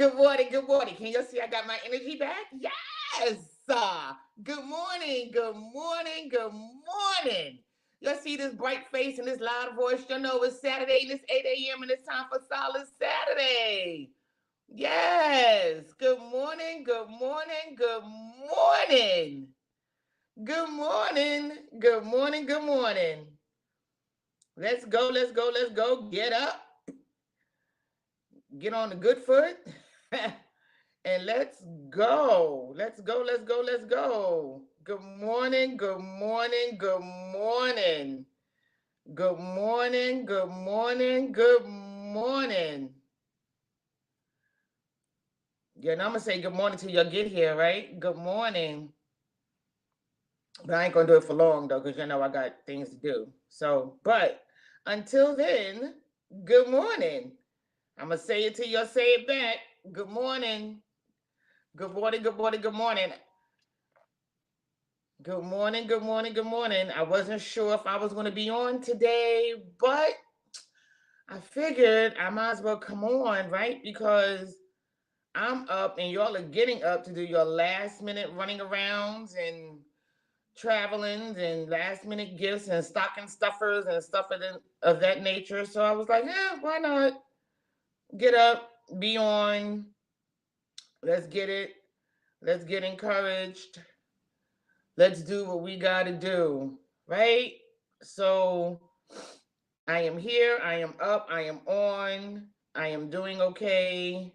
Good morning. Good morning. Can you see I got my energy back? Yes. Good morning. Good morning. Good morning. You'll see this bright face and this loud voice. You know it's Saturday and it's 8 a.m. and it's time for Solace Saturday. Yes. Good morning. Good morning. Good morning. Good morning. Good morning. Good morning. Let's go. Let's go. Let's go. Get up. Get on the good foot. And let's go. Let's go. Let's go. Let's go. Good morning. Good morning. Good morning. Good morning. Good morning. Good morning. Yeah, and I'm going to say good morning till y'all get here, right? Good morning. But I ain't going to do it for long, though, because you know I got things to do. So, but until then, good morning. I'm going to say it till y'all say it back. Good morning. Good morning, good morning, good morning. Good morning, good morning, good morning. I wasn't sure if I was going to be on today, but I figured I might as well come on, right? Because I'm up and y'all are getting up to do your last minute running arounds and traveling and last minute gifts and stocking stuffers and stuff of that nature. So I was like, why not get up, be on, let's get it. Let's get encouraged. Let's do what we got to do, right? So I am here. I am up. I am on. I am doing okay.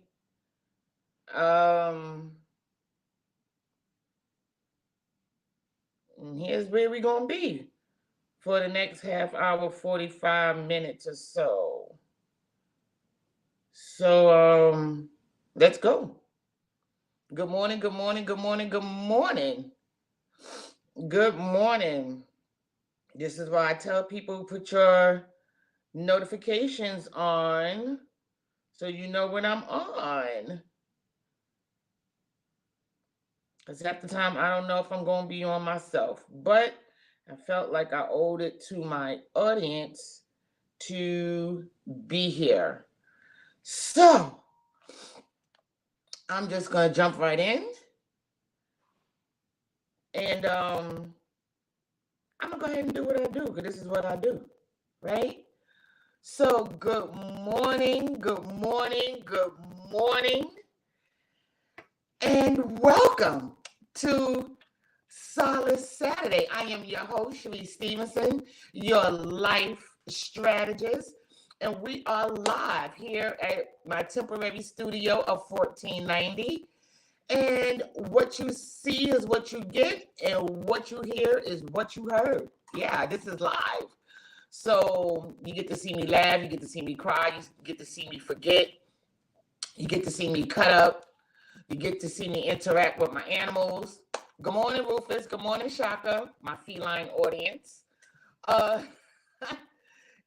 And here's where we're going to be for the next half hour, 45 minutes or so. So let's go. Good morning, good morning, good morning, good morning. Good morning. This is why I tell people put your notifications on so you know when I'm on. Because half the time I don't know if I'm going to be on myself. But I felt like I owed it to my audience to be here. So I'm just going to jump right in. And I'm going to go ahead and do what I do, because this is what I do, right? So good morning, good morning, good morning, and welcome to Solace Saturday. I am your host, Cherise Stevenson, your life strategist, and we are live here at my temporary studio of 1490. And what you see is what you get, and what you hear is what you heard. Yeah, this is live. So you get to see me laugh, you get to see me cry, you get to see me forget, you get to see me cut up, you get to see me interact with my animals. Good morning, Rufus. Good morning, Shaka, my feline audience.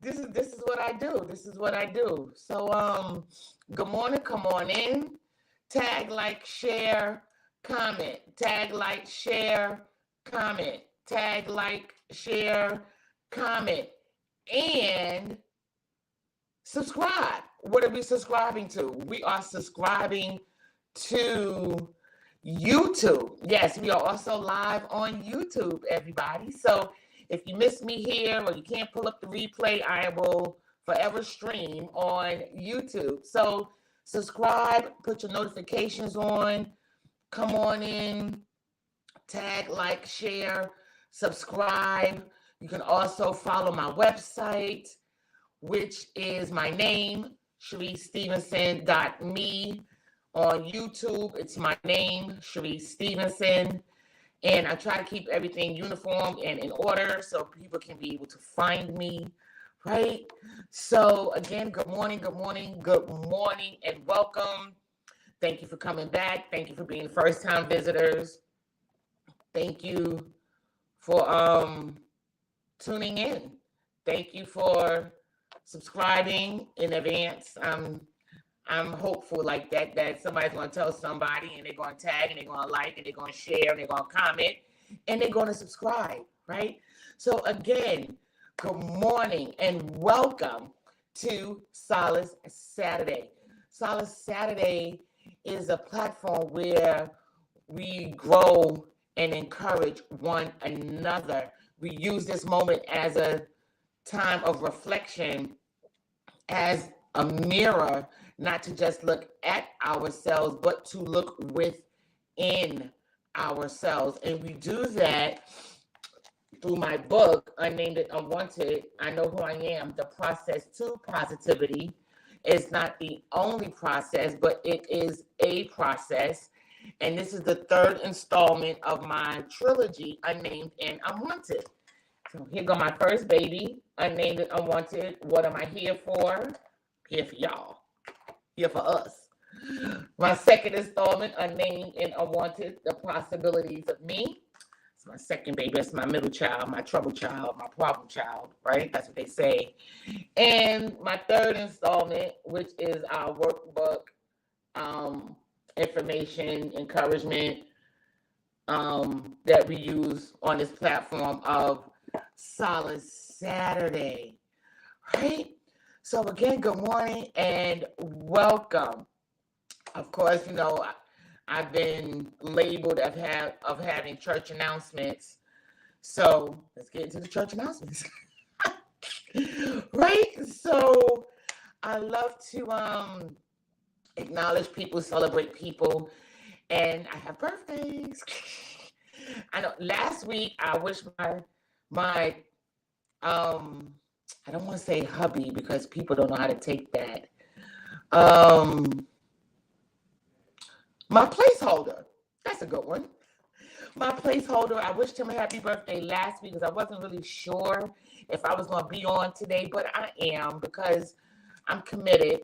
This is what I do. This is what I do. So good morning. Come on in. Tag, like, share, comment. Tag, like, share, comment. Tag, like, share, comment. And subscribe. What are we subscribing to? We are subscribing to YouTube. Yes, we are also live on YouTube, everybody. So if you miss me here or you can't pull up the replay, I will forever stream on YouTube. So subscribe, put your notifications on, come on in, tag, like, share, subscribe. You can also follow my website, which is my name, CheriseStevenson.me. On YouTube, it's my name, Cherise Stevenson. And I try to keep everything uniform and in order so people can be able to find me, right? So again, good morning, good morning, good morning, and welcome. Thank you for coming back. Thank you for being first-time visitors. Thank you for tuning in. Thank you for subscribing in advance. I'm hopeful like that somebody's going to tell somebody, and they're going to tag, and they're going to like, and they're going to share, and they're going to comment, and they're going to subscribe, right? So again, good morning and welcome to Solace Saturday. Solace Saturday is a platform where we grow and encourage one another. We use this moment as a time of reflection, as a mirror, not to just look at ourselves, but to look within ourselves. And we do that through my book, Unnamed and Unwanted. I Know Who I Am, The Process to Positivity. It's not the only process, but it is a process. And this is the third installment of my trilogy, Unnamed and Unwanted. So here go my first baby, Unnamed and Unwanted. What am I here for? Here for y'all. Here for us. My second installment, Unnamed and Unwanted, The Possibilities of Me. It's my second baby. It's my middle child, my trouble child, my problem child, right? That's what they say. And my third installment, which is our workbook, information, encouragement, that we use on this platform of Solace Saturday, right? So again, good morning and welcome. Of course, you know, I've been labeled of having church announcements. So let's get into the church announcements. Right? So I love to acknowledge people, celebrate people, and I have birthdays. I know last week I wish my I don't want to say hubby because people don't know how to take that. My placeholder. That's a good one. My placeholder. I wished him a happy birthday last week because I wasn't really sure if I was going to be on today, but I am because I'm committed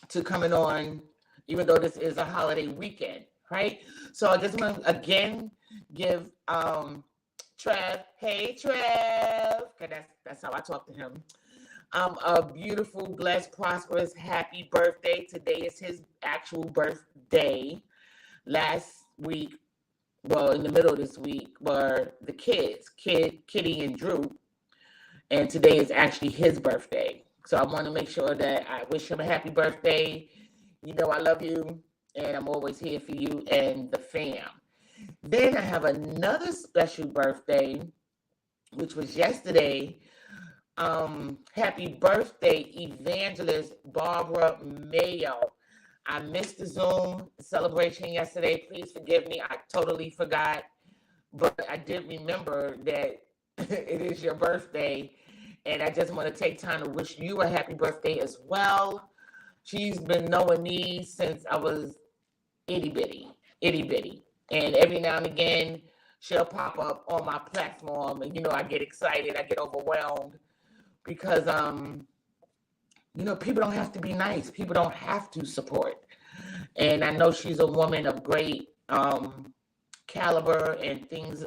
to coming on, even though this is a holiday weekend, right? So I just want to again give Trev, hey Trev, okay, that's how I talk to him. A beautiful, blessed, prosperous, happy birthday. Today is his actual birthday. Last week, well, in the middle of this week, were the kids, Kitty and Drew, and today is actually his birthday. So I want to make sure that I wish him a happy birthday. You know I love you, and I'm always here for you and the fam. Then I have another special birthday, which was yesterday. Happy birthday, Evangelist Barbara Mayo. I missed the Zoom celebration yesterday. Please forgive me. I totally forgot. But I did remember that it is your birthday. And I just want to take time to wish you a happy birthday as well. She's been knowing me since I was itty bitty. And every now and again, she'll pop up on my platform. And, you know, I get excited. I get overwhelmed because, you know, people don't have to be nice. People don't have to support. And I know she's a woman of great caliber and things,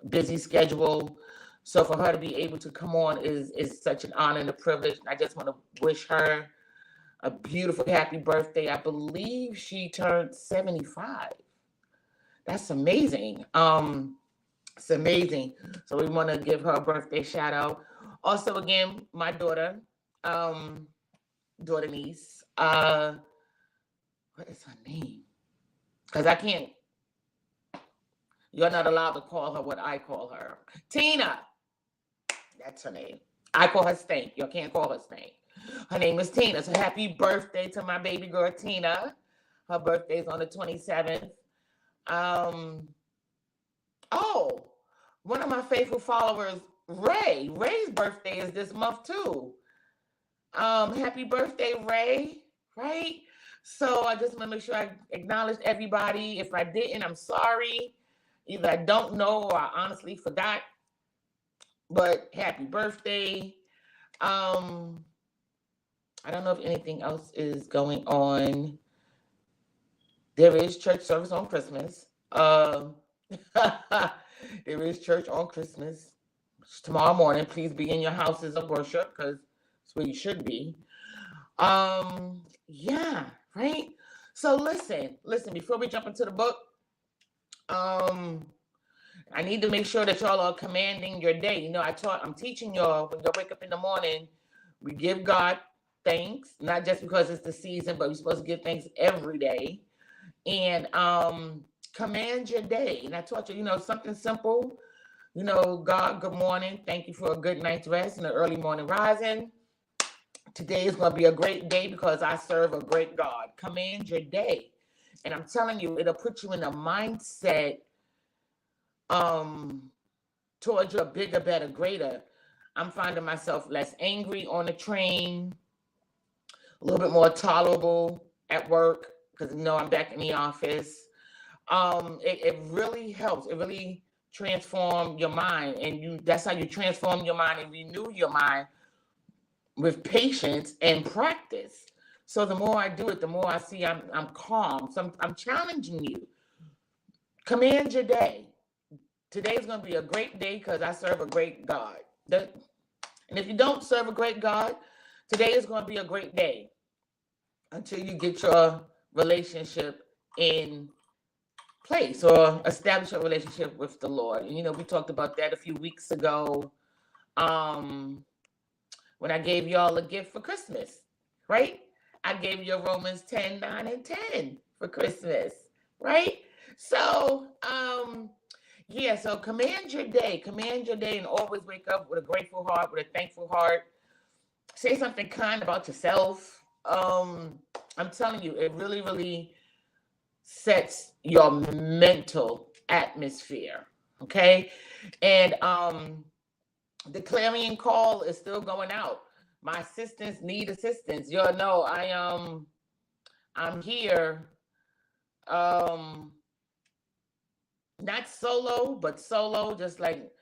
busy schedule. So for her to be able to come on is such an honor and a privilege. I just want to wish her a beautiful, happy birthday. I believe she turned 75. That's amazing. It's amazing. So we want to give her a birthday shout out. Also, again, my daughter, niece. What is her name? Because I can't. You're not allowed to call her what I call her. Tina. That's her name. I call her Stank. You can't call her Stank. Her name is Tina. So happy birthday to my baby girl, Tina. Her birthday is on the 27th. Oh, one of my faithful followers, Ray. Ray's birthday is this month too. Happy birthday, Ray. Right? So I just want to make sure I acknowledge everybody. If I didn't, I'm sorry. Either I don't know or I honestly forgot. But happy birthday. I don't know if anything else is going on. There is church service on Christmas. There is church on Christmas. Tomorrow morning, please be in your houses of worship because that's where you should be. Yeah, right? So listen, before we jump into the book, I need to make sure that y'all are commanding your day. You know, I'm teaching y'all when you wake up in the morning, we give God thanks, not just because it's the season, but we're supposed to give thanks every day. And command your day. And I taught you, something simple. God, good morning. Thank you for a good night's rest and an early morning rising. Today is going to be a great day because I serve a great God. Command your day. And I'm telling you, it'll put you in a mindset towards your bigger, better, greater. I'm finding myself less angry on the train, a little bit more tolerable at work because I'm back in the office. It really helps. It really transforms your mind, and that's how you transform your mind and renew your mind with patience and practice. So the more I do it, the more I see I'm calm. So I'm challenging you. Command your day. Today's going to be a great day because I serve a great God. And if you don't serve a great God, today is going to be a great day until you get your relationship in place or establish a relationship with the Lord. And, we talked about that a few weeks ago when I gave y'all a gift for Christmas, right? I gave you Romans 10, 9, and 10 for Christmas, right? So, so command your day and always wake up with a grateful heart, with a thankful heart. Say something kind about yourself. I'm telling you, it really, really sets your mental atmosphere, okay? And the clarion call is still going out. My assistants need assistance. Y'all know I'm here. Not solo, but solo, just like,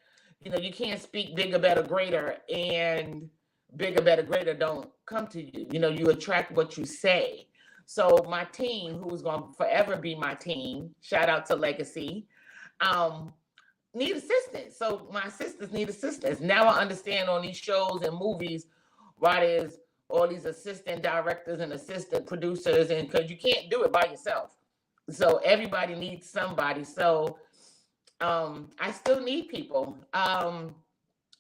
you can't speak bigger, better, greater, and bigger, better, greater don't come to you. You attract what you say. So my team, who is going to forever be my team, shout out to Legacy, need assistance. So my assistants need assistance. Now I understand on these shows and movies why there's all these assistant directors and assistant producers, and because you can't do it by yourself. So everybody needs somebody. So I still need people.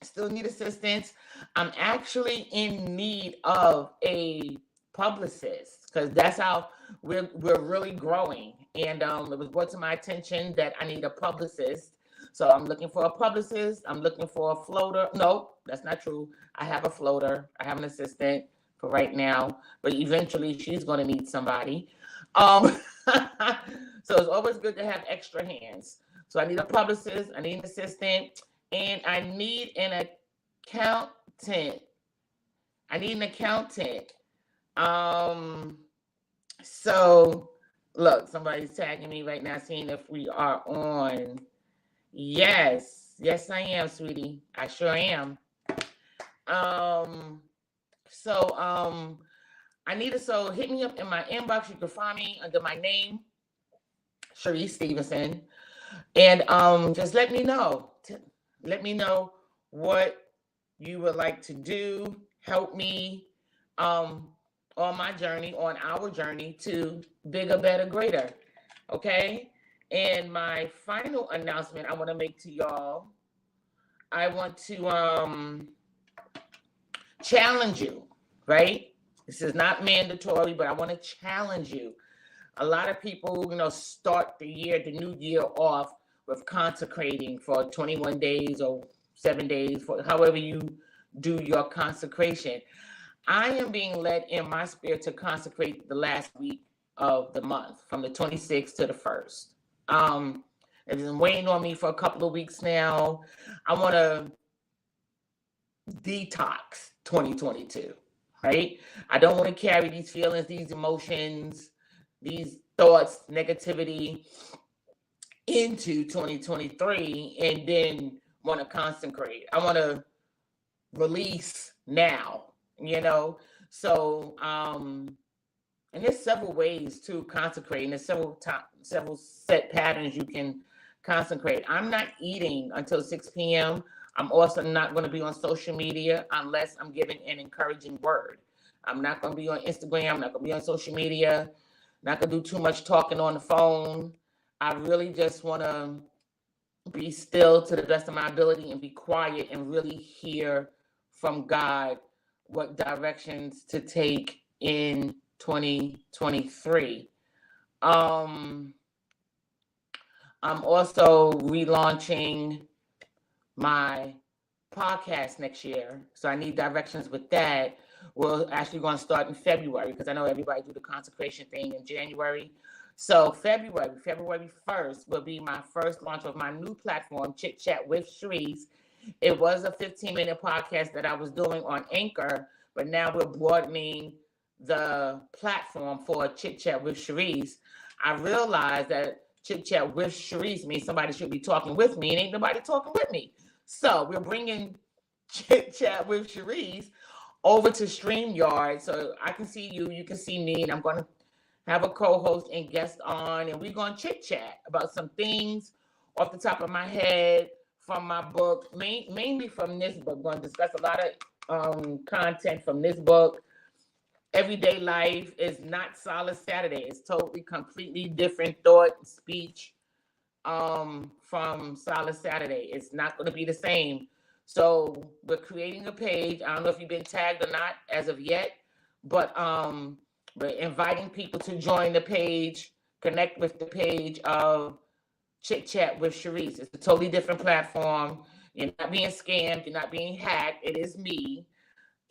Still need assistance. I'm actually in need of a publicist because that's how we're really growing. And it was brought to my attention that I need a publicist. So I'm looking for a publicist. I'm looking for a floater. No, that's not true. I have a floater. I have an assistant for right now, but eventually she's going to need somebody. So it's always good to have extra hands. So I need a publicist, I need an assistant, and I need an accountant. So look, somebody's tagging me right now, seeing if we are on. Yes, I am, sweetie. I sure am. So hit me up in my inbox. You can find me under my name, Cherise Stevenson. And just let me know. Let me know what you would like to do. Help me on my journey, on our journey to bigger, better, greater. Okay? And my final announcement I want to make to y'all, I want to challenge you, right? This is not mandatory, but I want to challenge you. A lot of people, start the new year off with consecrating for 21 days or 7 days, for however you do your consecration. I am being led in my spirit to consecrate the last week of the month, from the 26th to the 1st. It's been waiting on me for a couple of weeks now. I want to detox 2022, right? I don't want to carry these feelings, these emotions, these thoughts, negativity into 2023 and then want to consecrate. I want to release now, So, and there's several ways to consecrate, and there's several set patterns you can consecrate. I'm not eating until 6 p.m. I'm also not going to be on social media unless I'm giving an encouraging word. I'm not going to be on Instagram. I'm not going to be on social media. Not going to do too much talking on the phone. I really just want to be still to the best of my ability and be quiet and really hear from God what directions to take in 2023. I'm also relaunching my podcast next year, so I need directions with that. We're actually going to start in February because I know everybody do the consecration thing in January. So February 1st will be my first launch of my new platform, Chit Chat with Cherise. It was a 15-minute podcast that I was doing on Anchor, but now we're broadening the platform for Chit Chat with Cherise. I realized that Chit Chat with Cherise means somebody should be talking with me, and ain't nobody talking with me. So we're bringing Chit Chat with Cherise over to StreamYard so I can see you, you can see me, and I'm going to have a co-host and guest on, and we're going to chit-chat about some things off the top of my head from my book, mainly from this book. We're going to discuss a lot of content from this book. Everyday life is not Solace Saturday. It's totally, completely different thought and speech from Solace Saturday. It's not going to be the same. So we're creating a page. I don't know if you've been tagged or not as of yet, but we're inviting people to join the page, connect with the page of Chit Chat with Cherise. It's a totally different platform. You're not being scammed. You're not being hacked. It is me.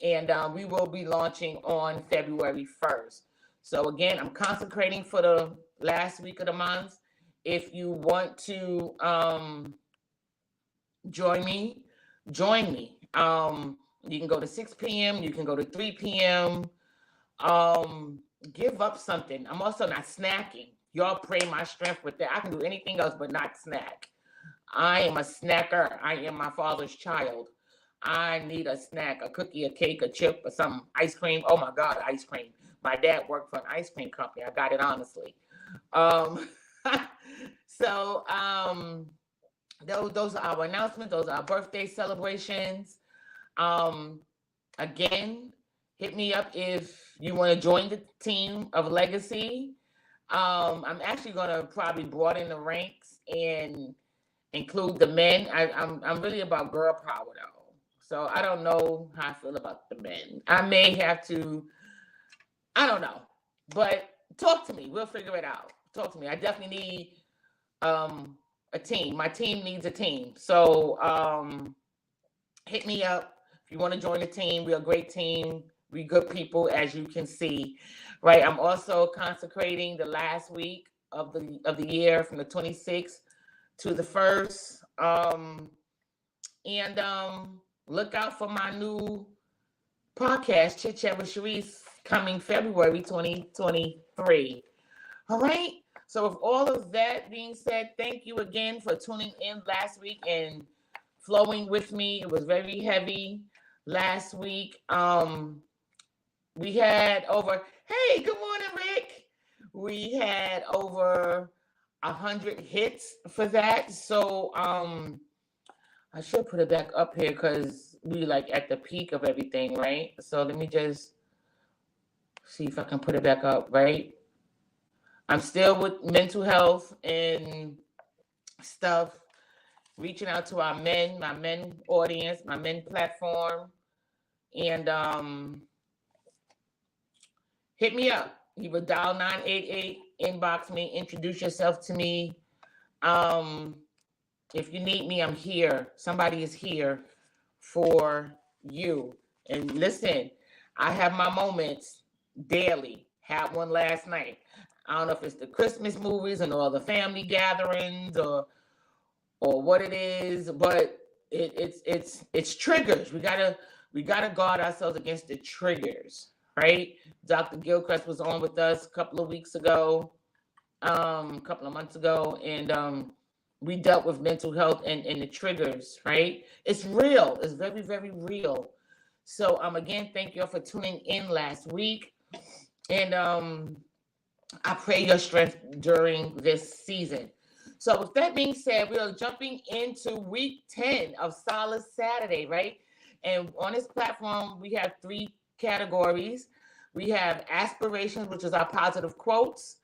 And we will be launching on February 1st. So again, I'm consecrating for the last week of the month. If you want to join me, join me. You can go to 6 p.m. You can go to 3 p.m. Give up something. I'm also not snacking. Y'all pray my strength with that. I can do anything else but not snack. I am a snacker. I am my father's child. I need a snack, a cookie, a cake, a chip, or some ice cream. Oh my God, ice cream. My dad worked for an ice cream company. I got it honestly. Um, so those are our announcements. Those are our birthday celebrations. Again, hit me up if you want to join the team of Legacy. I'm actually going to probably broaden the ranks and include the men. I'm really about girl power though. So I don't know how I feel about the men. I may have to, I don't know. But talk to me. We'll figure it out. Talk to me. I definitely need a team. My team needs a team. So hit me up if you want to join the team. We're a great team. We good people, as you can see. Right. I'm also consecrating the last week of the year from the 26th to the 1st. And look out for my new podcast, Chit Chat with Cherise, coming February 2023. All right. So with all of that being said, thank you again for tuning in last week and flowing with me. It was very heavy last week. We had over, hey, good morning, Rick. We had over 100 hits for that. So I should put it back up here because we like at the peak of everything, right? So let me just see if I can put it back up, right? I'm still with mental health and stuff, reaching out to our men, my men audience, my men platform, and hit me up. You would dial 988, inbox me, introduce yourself to me. If you need me, I'm here. Somebody is here for you. And listen, I have my moments daily. Had one last night. I don't know if it's the Christmas movies and all the family gatherings or what it is, but it's triggers. We gotta guard ourselves against the triggers, right? Dr. Gilchrist was on with us a couple of weeks ago, a couple of months ago, and we dealt with mental health and the triggers, right? It's real. It's very, very real. So again, thank you all for tuning in last week. And I pray your strength during this season. So with that being said, we are jumping into week 10 of Solace Saturday, right? And on this platform, we have 3 categories. We have aspirations, which is our positive quotes.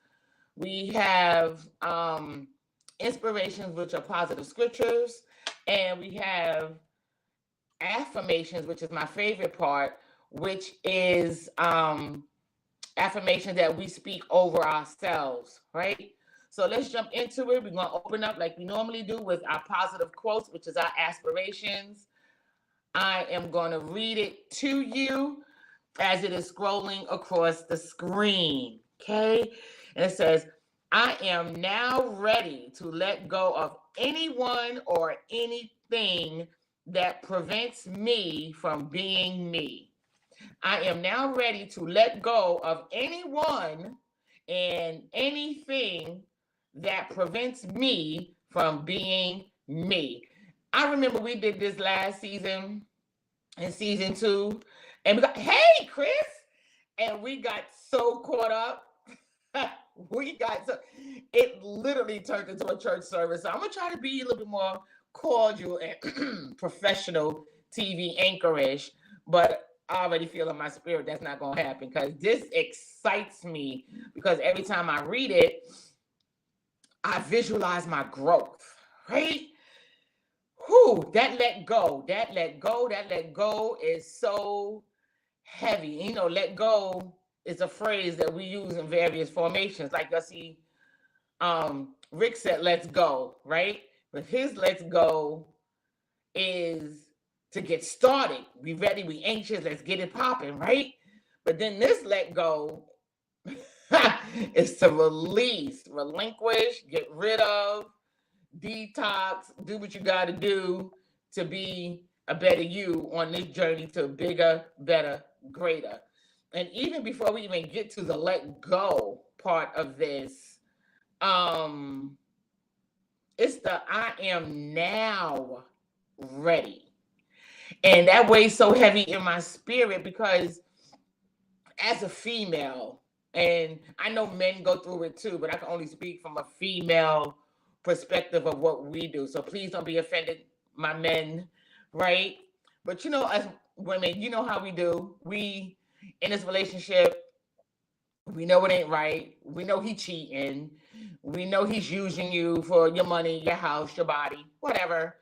We have inspirations, which are positive scriptures. And we have affirmations, which is my favorite part, which is affirmation that we speak over ourselves, right? So let's jump into it. We're going to open up like we normally do with our positive quotes, which is our aspirations. I am going to read it to you as it is scrolling across the screen. Okay. And it says, I am now ready to let go of anyone or anything that prevents me from being me. I am now ready to let go of anyone and anything that prevents me from being me. I remember we did this last season in season 2, and we got, hey, Chris, and we got so caught up. It literally turned into a church service. So I'm gonna try to be a little bit more cordial and professional TV anchorish, but I already feel in my spirit that's not gonna happen because this excites me because every time I read it, I visualize my growth, right? Whew, that let go is so heavy. You know, let go is a phrase that we use in various formations. Like you'll see, Rick said, let's go, right? But his let's go is to get started. We ready, we anxious, let's get it popping, right? But then this let go is to release, relinquish, get rid of, detox, do what you got to do to be a better you on this journey to bigger, better, greater. And even before we even get to the let go part of this, it's the I am now ready. And that weighs so heavy in my spirit because as a female, and I know men go through it too, but I can only speak from a female perspective of what we do. So please don't be offended, my men, right? But you know, as women, you know how we do. We in this relationship, we know it ain't right. We know he cheating. We know he's using you for your money, your house, your body, whatever.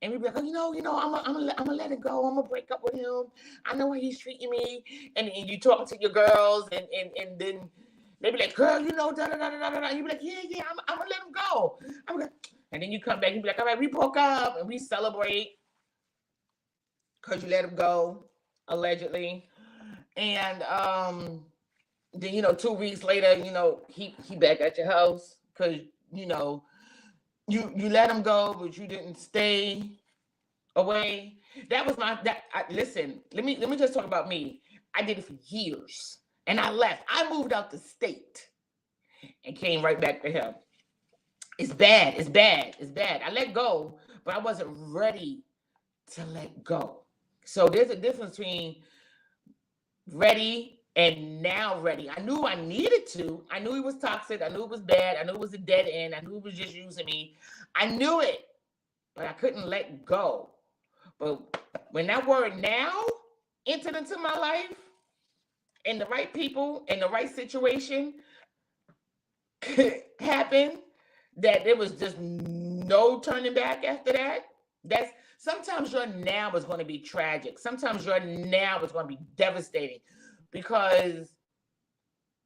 And we be like, oh, I'm gonna let it go. I'm gonna break up with him. I know how he's treating me. And you talking to your girls, and then they be like, girl, da da da da da da. You be like, yeah, I'm gonna let him go. And then you come back, you be like, all right, we broke up, and we celebrate because you let him go, allegedly. And then 2 weeks later, he back at your house because you let him go, but you didn't stay away. That was listen, let me just talk about me. I did it for years and I left. I moved out the state and came right back to him. It's bad. I let go, but I wasn't ready to let go. So there's a difference between ready and now ready. I knew I needed to. I knew he was toxic. I knew it was bad. I knew it was a dead end. I knew he was just using me. I knew it, but I couldn't let go. But when that word now entered into my life and the right people and the right situation happened, that there was just no turning back after that. That's sometimes your now is going to be tragic. Sometimes your now is going to be devastating because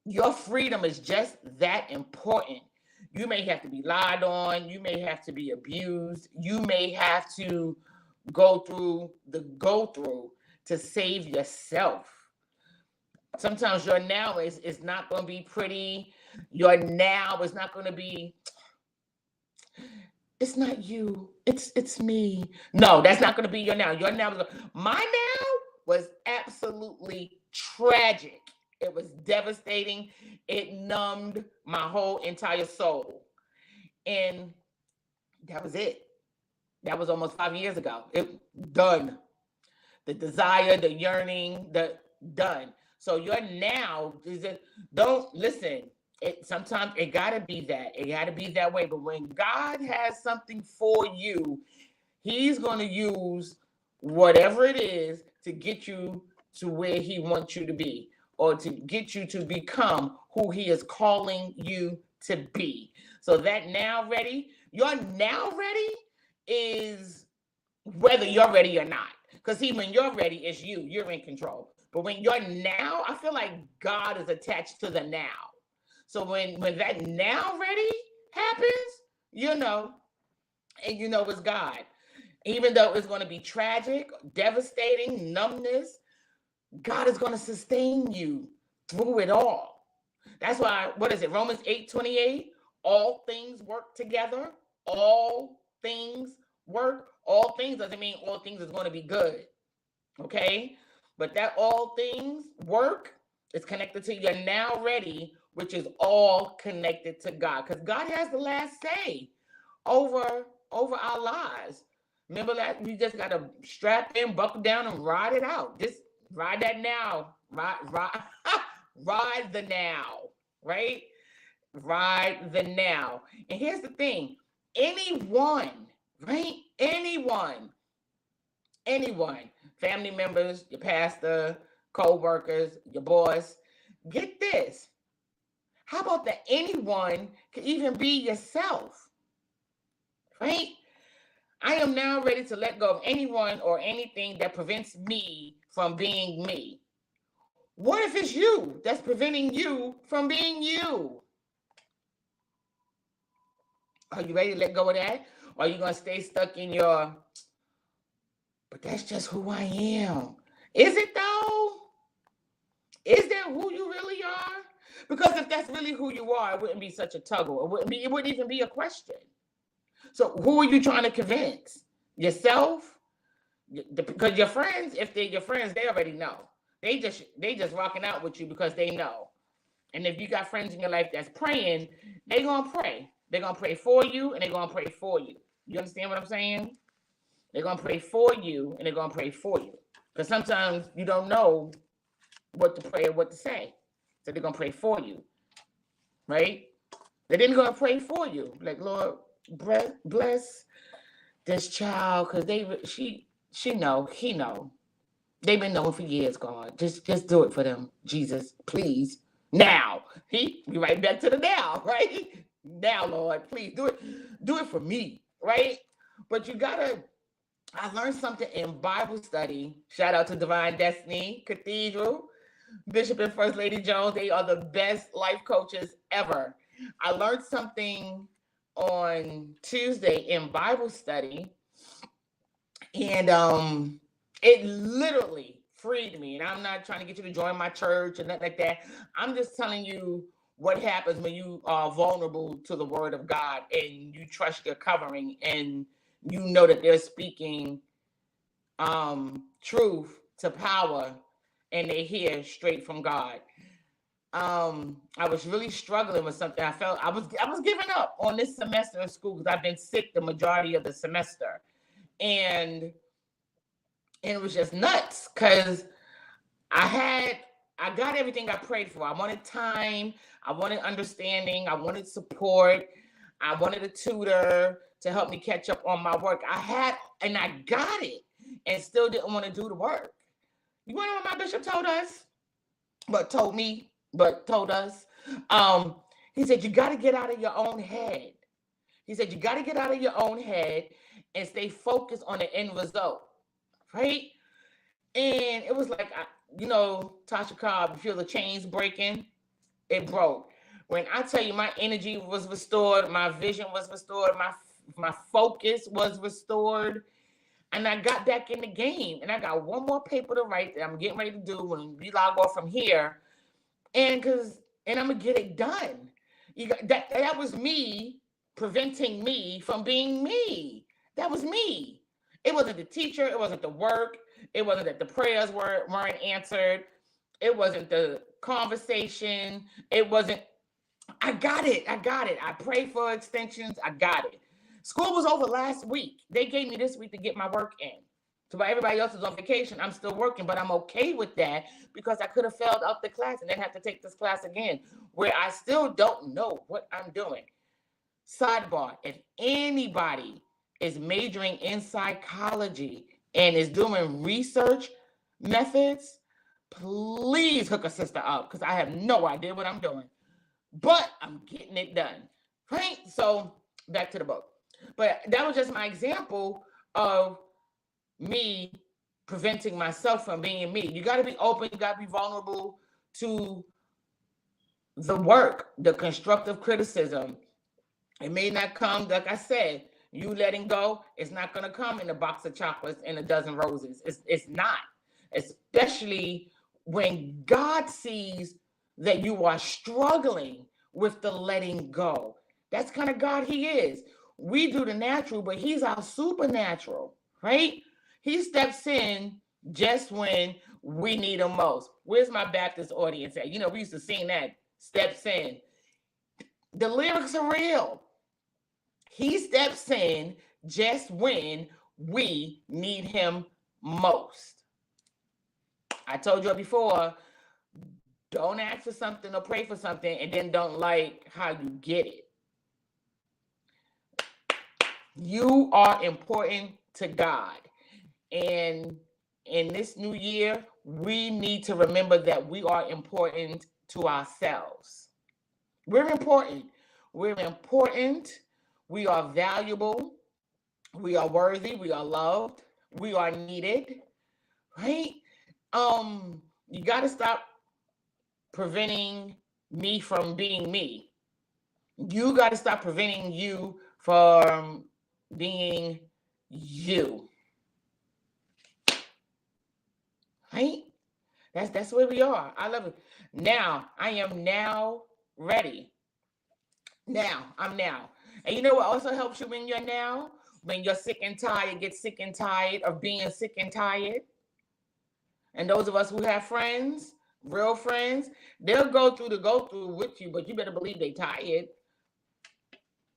your freedom is just that important. You may have to be lied on. You may have to be abused. You may have to go through to save yourself. Sometimes your now is not going to be pretty. Your now is not going to be, it's not you. It's me. No, that's not going to be your now. My now was absolutely tragic. It was devastating. It numbed my whole entire soul. And that was it. That was almost 5 years ago. It done. The desire, the yearning, done. So your now is don't listen. Sometimes it gotta be that. It gotta be that way. But when God has something for you, He's gonna use whatever it is to get you to where He wants you to be, or to get you to become who He is calling you to be. So that now ready, your now ready is whether you're ready or not. Because when you're ready, it's you. You're in control. But when you're now, I feel like God is attached to the now. So when that now ready happens, you know, and you know it's God. Even though it's going to be tragic, devastating, numbness, God is going to sustain you through it all. That's why, what is it? Romans 8:28. All things work together. All things work. All things doesn't mean all things is going to be good. Okay? But that all things work is connected to your now ready, which is all connected to God. Because God has the last say over our lives. Remember that you just gotta strap in, buckle down, and ride it out. Just ride that now. Ride, ride the now, right? Ride the now. And here's the thing: anyone, right? Anyone, family members, your pastor, co-workers, your boss. Get this. How about that anyone can even be yourself, right? I am now ready to let go of anyone or anything that prevents me from being me. What if it's you that's preventing you from being you? Are you ready to let go of that? Or are you going to stay stuck in your, but that's just who I am? Is it though? Is that who you really are? Because if that's really who you are, it wouldn't be such a tuggle. It wouldn't even be a question. So who are you trying to convince? Yourself? Because your friends, if they're your friends, they already know. They just rocking out with you because they know. And if you got friends in your life that's praying, they're gonna pray. They're gonna pray for you and they're gonna pray for you. You understand what I'm saying? They're gonna pray for you and they're gonna pray for you. Because sometimes you don't know what to pray or what to say. So they're gonna pray for you. Right? They're then gonna pray for you. Like, Lord, bless this child, because she know, he know. They've been knowing for years, God. Just do it for them, Jesus, please. Now. Be right back to the now, right? Now, Lord, please do it. Do it for me, right? But I learned something in Bible study. Shout out to Divine Destiny Cathedral, Bishop and First Lady Jones. They are the best life coaches ever. I learned something on Tuesday in Bible study, and it literally freed me. And I'm not trying to get you to join my church or nothing like that. I'm just telling you what happens when you are vulnerable to the word of God and you trust your covering and you know that they're speaking truth to power and they hear straight from God. I was really struggling with something. I felt I was giving up on this semester of school because I've been sick the majority of the semester. And it was just nuts because I got everything I prayed for. I wanted time, I wanted understanding, I wanted support, I wanted a tutor to help me catch up on my work. I got it and still didn't want to do the work. You want to know what my bishop told us? Told us. He said, you got to get out of your own head. He said, you got to get out of your own head and stay focused on the end result. Right? And it was like, Tasha Cobb, you feel the chains breaking? It broke. When I tell you my energy was restored, my vision was restored, my focus was restored, and I got back in the game. And I got one more paper to write that I'm getting ready to do when we log off from here. And I'm gonna get it done. That was me preventing me from being me. That was me. It wasn't the teacher, it wasn't the work, it wasn't that the prayers weren't answered, it wasn't the conversation, it wasn't. I got it. I prayed for extensions, I got it. School was over last week. They gave me this week to get my work in. So while everybody else is on vacation, I'm still working, but I'm okay with that because I could have failed out the class and then have to take this class again, where I still don't know what I'm doing. Sidebar, if anybody is majoring in psychology and is doing research methods, please hook a sister up because I have no idea what I'm doing, but I'm getting it done, right? So back to the book. But that was just my example of me preventing myself from being me. You got to be open. You got to be vulnerable to the work, the constructive criticism. It may not come, like I said, you letting go, it's not going to come in a box of chocolates and a dozen roses. It's not. Especially when God sees that you are struggling with the letting go. That's kind of God he is. We do the natural, but he's our supernatural, right? He steps in just when we need him most. Where's my Baptist audience at? You know, we used to sing that, steps in. The lyrics are real. He steps in just when we need him most. I told you before, don't ask for something or pray for something and then don't like how you get it. You are important to God. And in this new year, we need to remember that we are important to ourselves. We're important. We're important. We are valuable. We are worthy. We are loved. We are needed. Right? You got to stop preventing me from being me. You got to stop preventing you from being you. Right? That's where we are. I love it. Now, I am now ready. Now, I'm now. And you know what also helps you when you're now? When you're sick and tired, get sick and tired of being sick and tired. And those of us who have friends, real friends, they'll go through with you, but you better believe they tired.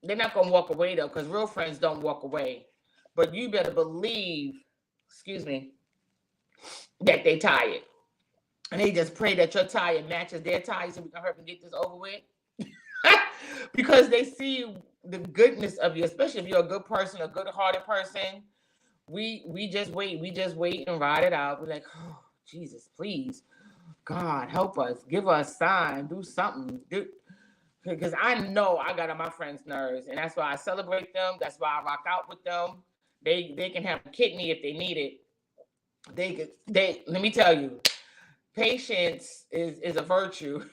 They're not going to walk away, though, because real friends don't walk away. But you better believe, that they tired. And they just pray that your tire matches their tire so we can hurry and get this over with. Because they see the goodness of you, especially if you're a good person, a good-hearted person. We just wait and ride it out. We're like, oh, Jesus, please, God, help us, give us a sign, do something. Because I know I got on my friends' nerves, and that's why I celebrate them. That's why I rock out with them. They can have a kidney if they need it. They let me tell you, patience is a virtue.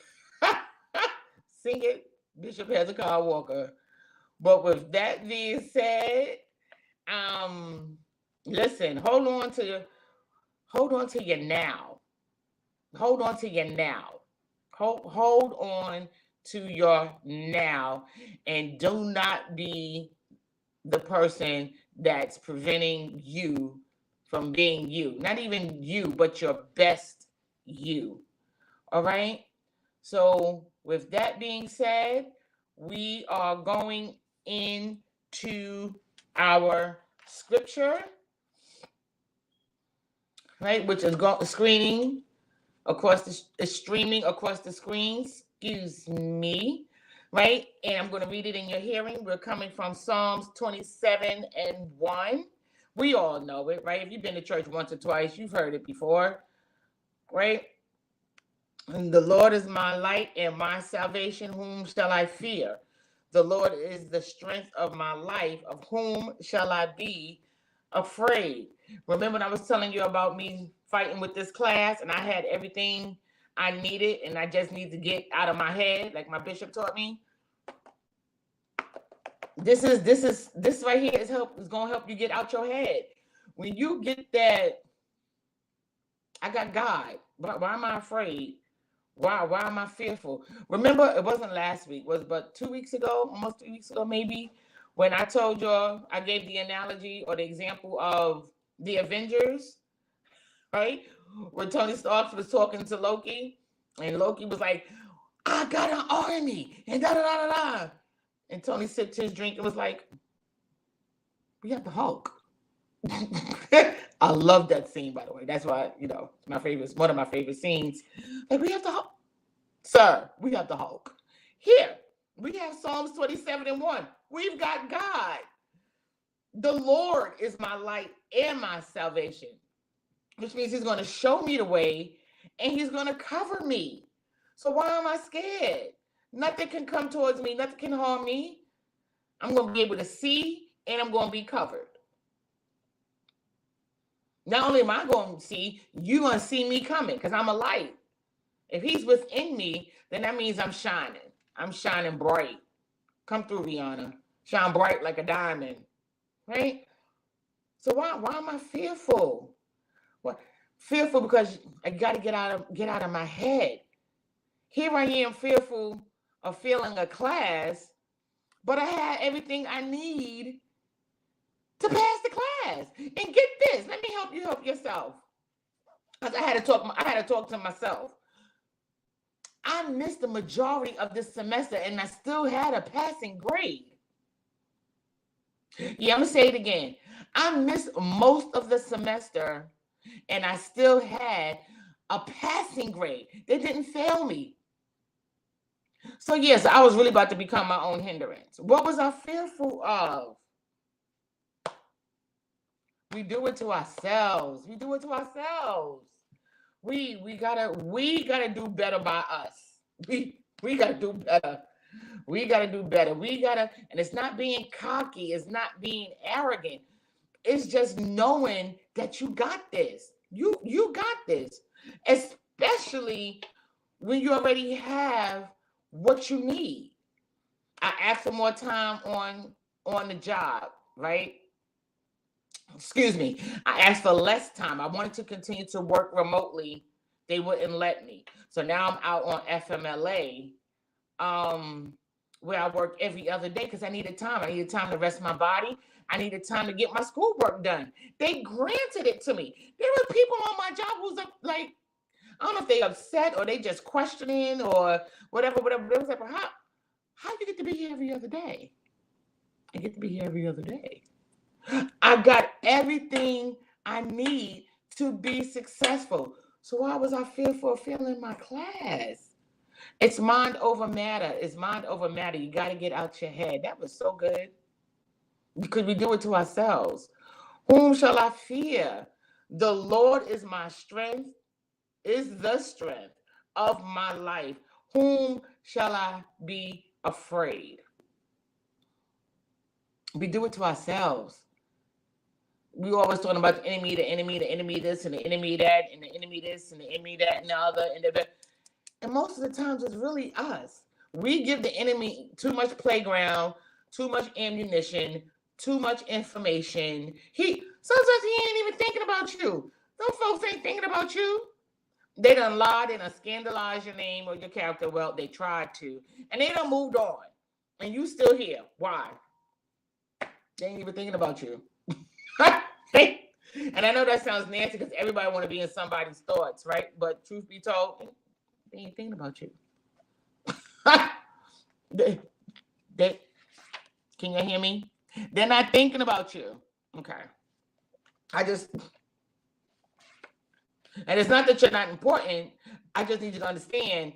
Sing it, Bishop Hezekiah Walker. But with that being said, listen, hold on to your now. Hold on to your now. Hold on to your now, and do not be the person that's preventing you from being you. Not even you, but your best you. All right? So with that being said, we are going into our scripture, right? Which is streaming across the screens. Excuse me, right? And I'm going to read it in your hearing. We're coming from Psalms 27:1. We all know it, right? If you've been to church once or twice, you've heard it before, right? And the Lord is my light and my salvation. Whom shall I fear? The Lord is the strength of my life. Of whom shall I be afraid? Remember when I was telling you about me fighting with this class, and I had everything I needed, and I just need to get out of my head, like my bishop taught me. This right here is going to help you get out your head. When you get that, I got God. Why am I afraid? Why am I fearful? Remember, it wasn't last week. It was but 2 weeks ago, almost 3 weeks ago, maybe, when I told y'all, I gave the analogy or the example of the Avengers, right? When Tony Stark was talking to Loki, and Loki was like, I got an army, and da-da-da-da-da. And Tony sipped his drink and was like, we have the Hulk. I love that scene, by the way. That's why, my favorite, one of my favorite scenes. Like, we have the Hulk. Sir, we have the Hulk. Here, we have Psalms 27:1. We've got God. The Lord is my light and my salvation, which means he's going to show me the way and he's going to cover me. So why am I scared? Nothing can come towards me. Nothing can harm me. I'm going to be able to see and I'm going to be covered. Not only am I going to see, you're going to see me coming because I'm a light. If he's within me, then that means I'm shining. I'm shining bright. Come through, Rihanna. Shine bright like a diamond. Right? So why am I fearful? What? Fearful because I got to get out of my head. Here I am fearful of failing a class, but I had everything I need to pass the class. And get this, let me help you help yourself. Because I had to talk to myself. I missed the majority of this semester and I still had a passing grade. Yeah, I'm gonna say it again. I missed most of the semester and I still had a passing grade. They didn't fail me. So yes, I was really about to become my own hindrance. What was I fearful of? We do it to ourselves. We do it to ourselves. We gotta do better by us. We gotta do better. We gotta do better. And it's not being cocky, it's not being arrogant. It's just knowing that you got this. You got this. Especially when you already have what you need. I asked for more time on the job, right? Excuse me. I asked for less time. I wanted to continue to work remotely. They wouldn't let me. So now I'm out on FMLA, where I work every other day because I needed time. I needed time to rest my body. I needed time to get my schoolwork done. They granted it to me. There were people on my job who's like, I don't know if they upset or they just questioning or whatever. They was like, well, how do you get to be here every other day? I get to be here every other day. I got everything I need to be successful. So why was I fearful of failing my class? It's mind over matter. It's mind over matter. You got to get out your head. That was so good. Because we do it to ourselves. Whom shall I fear? The Lord is my strength, is the strength of my life. Whom shall I be afraid? We do it to ourselves. We always talking about the enemy this, and the enemy that, and the enemy this, and the enemy that, and the other, and most of the times it's really us. We give the enemy too much playground, too much ammunition, too much information. Sometimes he ain't even thinking about you. Those folks ain't thinking about you. They done lied and done scandalized your name or your character. Well, they tried to, and they done moved on, and you still here. Why? They ain't even thinking about you. And I know that sounds nasty because everybody want to be in somebody's thoughts, right? But truth be told, they ain't thinking about you. Can you hear me? They're not thinking about you. Okay. And it's not that you're not important. I just need you to understand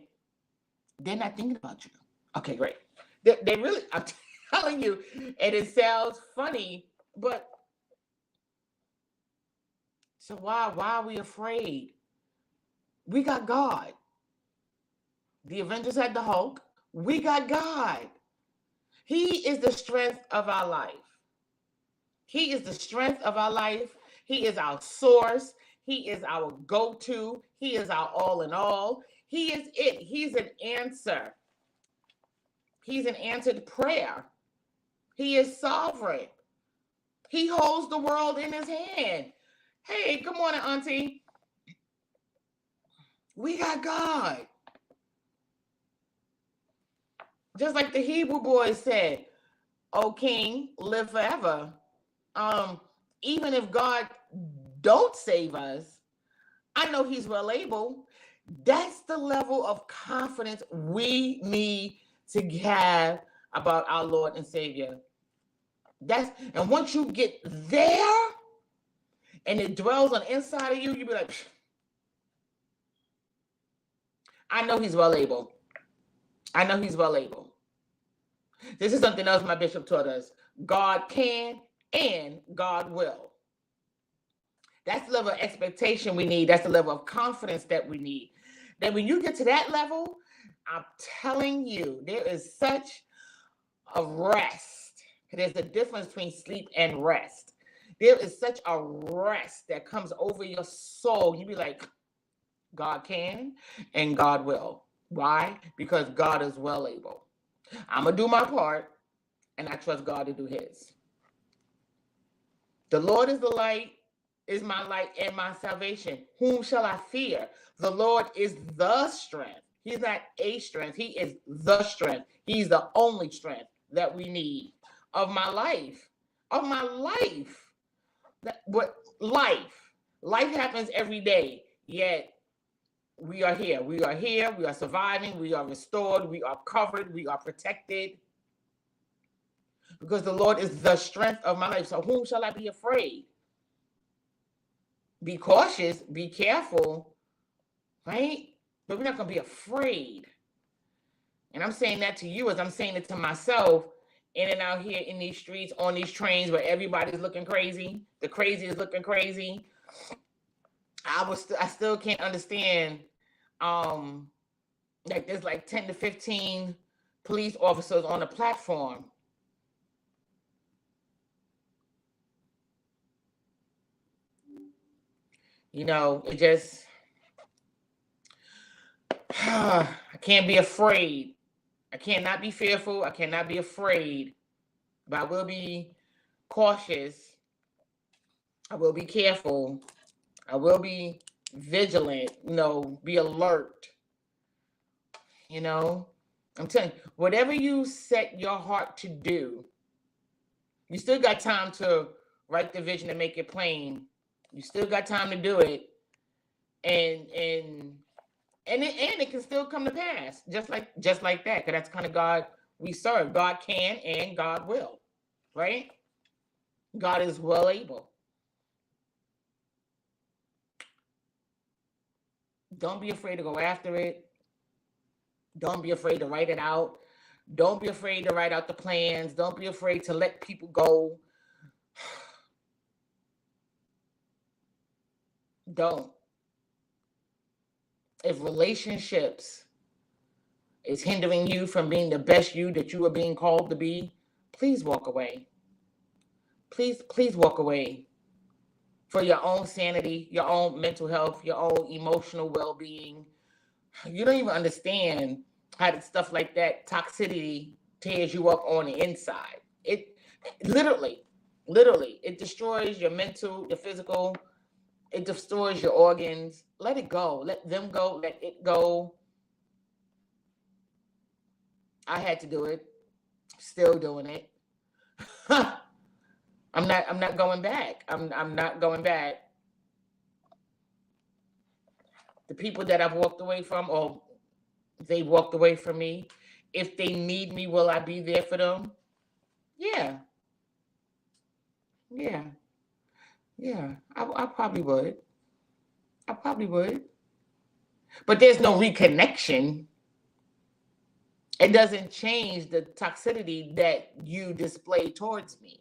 they're not thinking about you. Okay, great. They really, I'm telling you, and it sounds funny, but so why are we afraid? We got God. The Avengers had the Hulk. We got God. He is the strength of our life. He is the strength of our life. He is our source. He is our go-to. He is our all in all. He is it. He's an answer. He's an answered prayer. He is sovereign. He holds the world in his hand. Hey, good morning, Auntie. We got God. Just like the Hebrew boys said, "O King, live forever." Even if God don't save us, I know he's well able. That's the level of confidence we need to have about our Lord and Savior. And once you get there and it dwells on the inside of you, you'll be like, I know he's well able. I know he's well able. This is something else my bishop taught us. God can and God will. That's the level of expectation we need. That's the level of confidence that we need. That when you get to that level, I'm telling you, there is such a rest. There's a difference between sleep and rest. There is such a rest that comes over your soul. You be like, God can and God will. Why? Because God is well able. I'm going to do my part, and I trust God to do his. The Lord is the light, is my light and my salvation. Whom shall I fear? The Lord is the strength. He's not a strength. He is the strength. He's the only strength that we need of my life. Of my life. What life? Life happens every day, yet we are here. We are here. We are surviving. We are restored. We are covered. We are protected. Because the Lord is the strength of my life. So whom shall I be afraid? Be cautious. Be careful. Right? But we're not going to be afraid. And I'm saying that to you as I'm saying it to myself. In and out here in these streets, on these trains where everybody's looking crazy. The crazy is looking crazy. I still can't understand. Like there's like 10 to 15 police officers on the platform. You know, it just, I can't be afraid. I cannot be fearful. I cannot be afraid. But I will be cautious. I will be careful. I will be vigilant. Be alert. I'm telling you, whatever you set your heart to do, you still got time to write the vision and make it plain. You still got time to do it, and it can still come to pass, just like that. Because that's kind of God we serve. God can and God will, right? God is well able. Don't be afraid to go after it. Don't be afraid to write it out. Don't be afraid to write out the plans. Don't be afraid to let people go. Don't. If relationships is hindering you from being the best you that you are being called to be, please walk away. Please walk away. For your own sanity, your own mental health, your own emotional well-being. You don't even understand how stuff like that, toxicity, tears you up on the inside. It literally, it destroys your mental, your physical. It destroys your organs. Let it go. Let them go. Let it go. I had to do it. Still doing it. I'm not going back. I'm not going back. The people that I've walked away from, or they walked away from me, if they need me, will I be there for them? Yeah. I probably would. But there's no reconnection. It doesn't change the toxicity that you display towards me.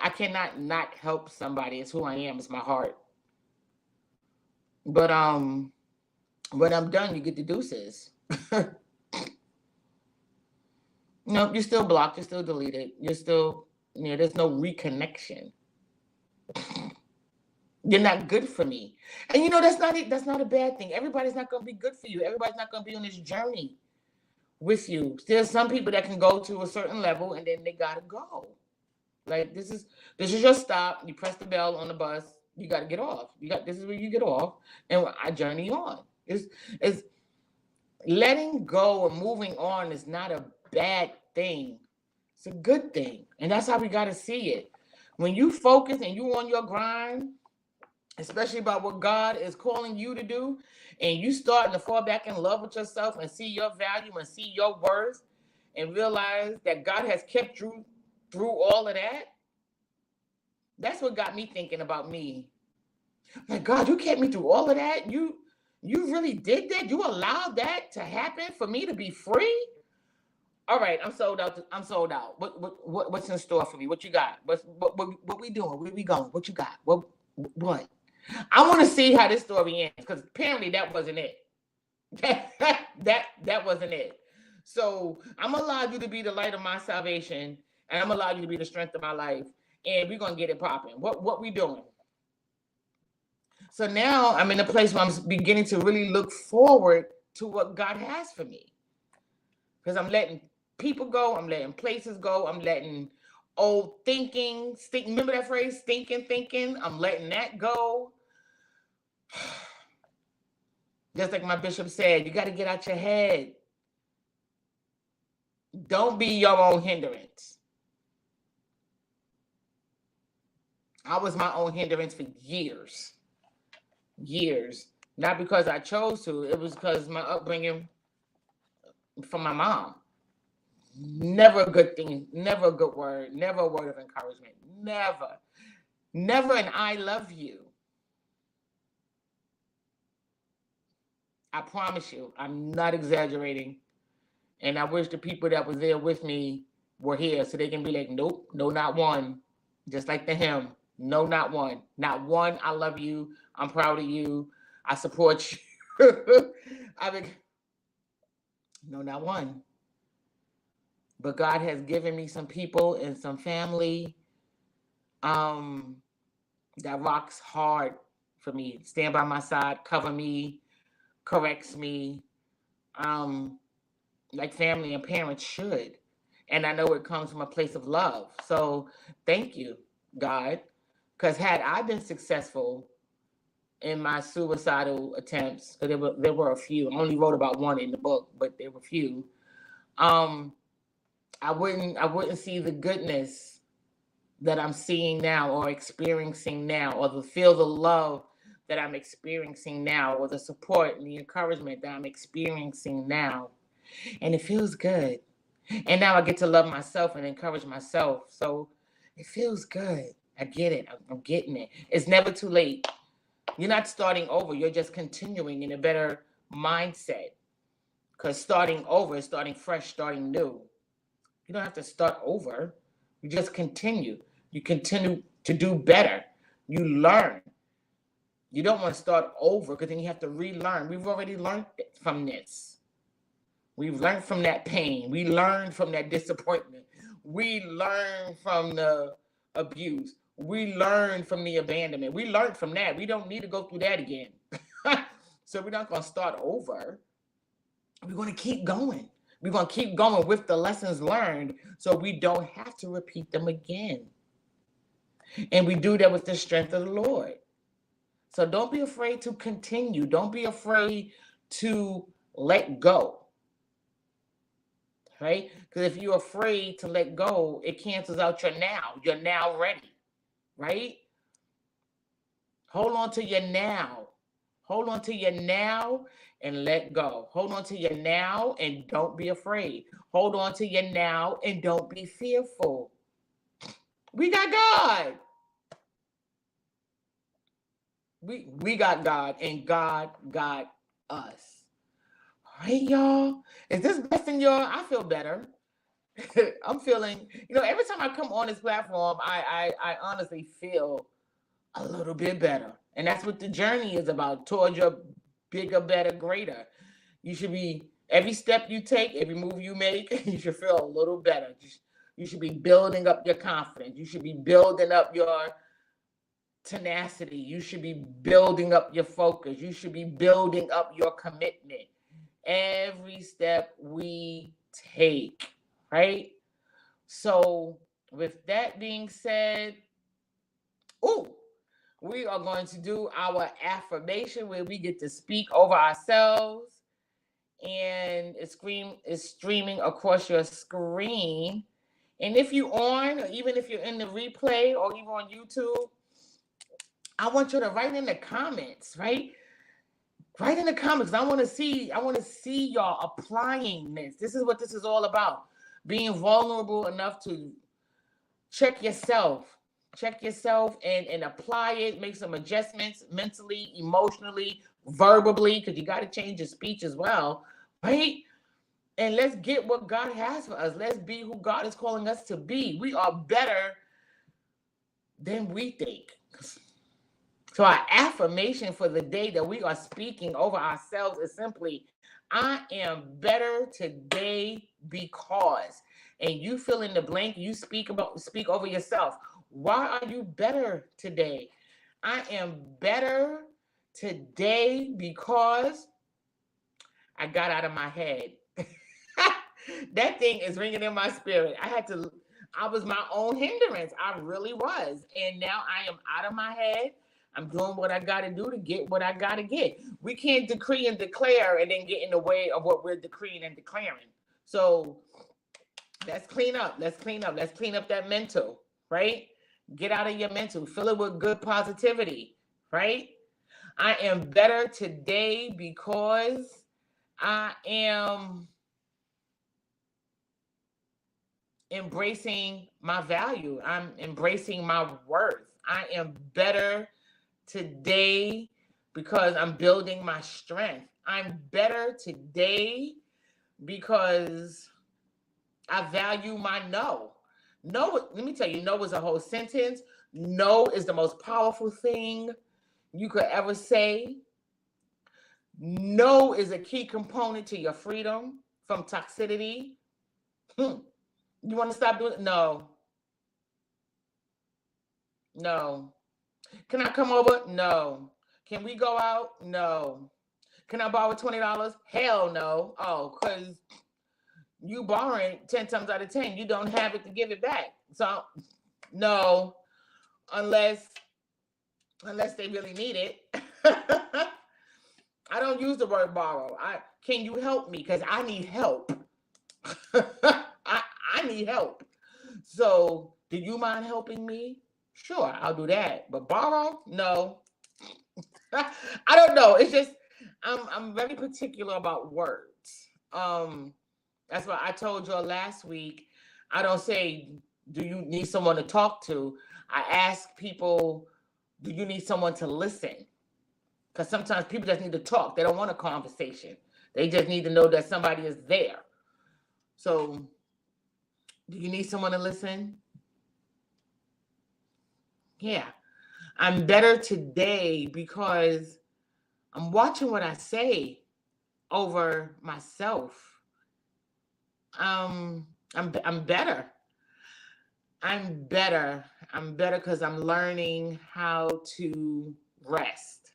I cannot not help somebody. It's who I am. It's my heart. But when I'm done, you get the deuces. No, you're still blocked. You're still deleted. You're still, there's no reconnection. You're not good for me. And that's not it. That's not a bad thing. Everybody's not going to be good for you. Everybody's not going to be on this journey with you. There's some people that can go to a certain level and then they got to go. Like this is your stop. You press the bell on the bus. You got to get off. This is where you get off, and I journey on. It's letting go and moving on is not a bad thing. It's a good thing, and that's how we got to see it. When you focus and you on your grind, especially about what God is calling you to do, and you starting to fall back in love with yourself and see your value and see your worth, and realize that God has kept you through all of that. That's what got me thinking about me. Like, God, you kept me through all of that. You really did that? You allowed that to happen for me to be free? All right, I'm sold out. What's in store for me? What you got? What we doing? Where we going? What you got? What? I want to see how this story ends, because apparently that wasn't it. That wasn't it. So I'm allowed you to be the light of my salvation, and I'm allowed you to be the strength of my life. and we're gonna get it popping. What we doing? So now I'm in a place where I'm beginning to really look forward to what God has for me. Because I'm letting people go, I'm letting places go, I'm letting old thinking, remember that phrase, stinking thinking? I'm letting that go. Just like my bishop said, you got to get out your head. Don't be your own hindrance. I was my own hindrance for years. Not because I chose to, it was because my upbringing from my mom. Never a good thing, never a good word, never a word of encouragement. Never an I love you. I promise you, I'm not exaggerating. And I wish the people that was there with me were here so they can be like, nope, no, not one. Just like the hymn, no, not one. Not one, I love you. I'm proud of you. I support you. No, not one. But God has given me some people and some family that rocks hard for me. Stand by my side, cover me, corrects me. Like family and parents should. And I know it comes from a place of love. So thank you, God. Because had I been successful in my suicidal attempts, there were a few. I only wrote about one in the book, but there were few. I wouldn't see the goodness that I'm seeing now or experiencing now, or feel the love that I'm experiencing now, or the support and the encouragement that I'm experiencing now. And it feels good. And now I get to love myself and encourage myself. So it feels good. I get it. I'm getting it. It's never too late. You're not starting over. You're just continuing in a better mindset. Because starting over is starting fresh, starting new. You don't have to start over. You just continue. You continue to do better. You learn. You don't want to start over because then you have to relearn. We've already learned from this. We've learned from that pain. We learned from that disappointment. We learned from the abuse. We learned from the abandonment. We learned from that. We don't need to go through that again. So we're not going to start over. We're going to keep going. We're going to keep going with the lessons learned so we don't have to repeat them again. And we do that with the strength of the Lord. So don't be afraid to continue. Don't be afraid to let go. Right? Because if you're afraid to let go, it cancels out your now. You're now ready. Right? Hold on to your now. Hold on to your now and let go. Hold on to your now and don't be afraid. Hold on to your now and don't be fearful. We got God. We got God and God got us. All right, y'all. Is this blessing y'all? I feel better. I'm feeling, every time I come on this platform, I honestly feel a little bit better. And that's what the journey is about, towards your bigger, better, greater. You should be, every step you take, every move you make, you should feel a little better. You should be building up your confidence. You should be building up your tenacity. You should be building up your focus. You should be building up your commitment. Every step we take, right? So with that being said, we are going to do our affirmation where we get to speak over ourselves, and it's streaming across your screen. And if you're on, or even if you're in the replay or even on YouTube, I want you to write in the comments, right? Write in the comments. I want to see y'all applying this. This is what this is all about. Being vulnerable enough to check yourself and apply it, make some adjustments mentally, emotionally, verbally, because you got to change your speech as well, right? And let's get what God has for us. Let's be who God is calling us to be. We are better than we think. So our affirmation for the day that we are speaking over ourselves is simply, I am better today because. And you fill in the blank, you speak over yourself. Why are you better today? I am better today because I got out of my head. That thing is ringing in my spirit. I was my own hindrance. I really was. And now I am out of my head. I'm doing what I got to do to get what I got to get. We can't decree and declare and then get in the way of what we're decreeing and declaring. So let's clean up. Let's clean up. Let's clean up that mental, right? Get out of your mental. Fill it with good positivity, right? I am better today because I am embracing my value. I'm embracing my worth. I am better today because I'm building my strength. I'm better today because I value my no. No, let me tell you, no is a whole sentence. No is the most powerful thing you could ever say. No is a key component to your freedom from toxicity. You want to stop doing it? No. No. Can I come over? No. Can we go out? No. Can I borrow $20? Hell no. Oh, because you borrowing 10 times out of 10. You don't have it to give it back. So, no. Unless they really need it. I don't use the word borrow. Can you help me? Because I need help. I need help. So, do you mind helping me? Sure, I'll do that. But borrow? No. I don't know. It's just I'm very particular about words. That's why I told you last week. I don't say, do you need someone to talk to? I ask people, do you need someone to listen? Because sometimes people just need to talk. They don't want a conversation. They just need to know that somebody is there. So, do you need someone to listen? Yeah. I'm better today because I'm watching what I say over myself. I'm better. I'm better. I'm better because I'm learning how to rest.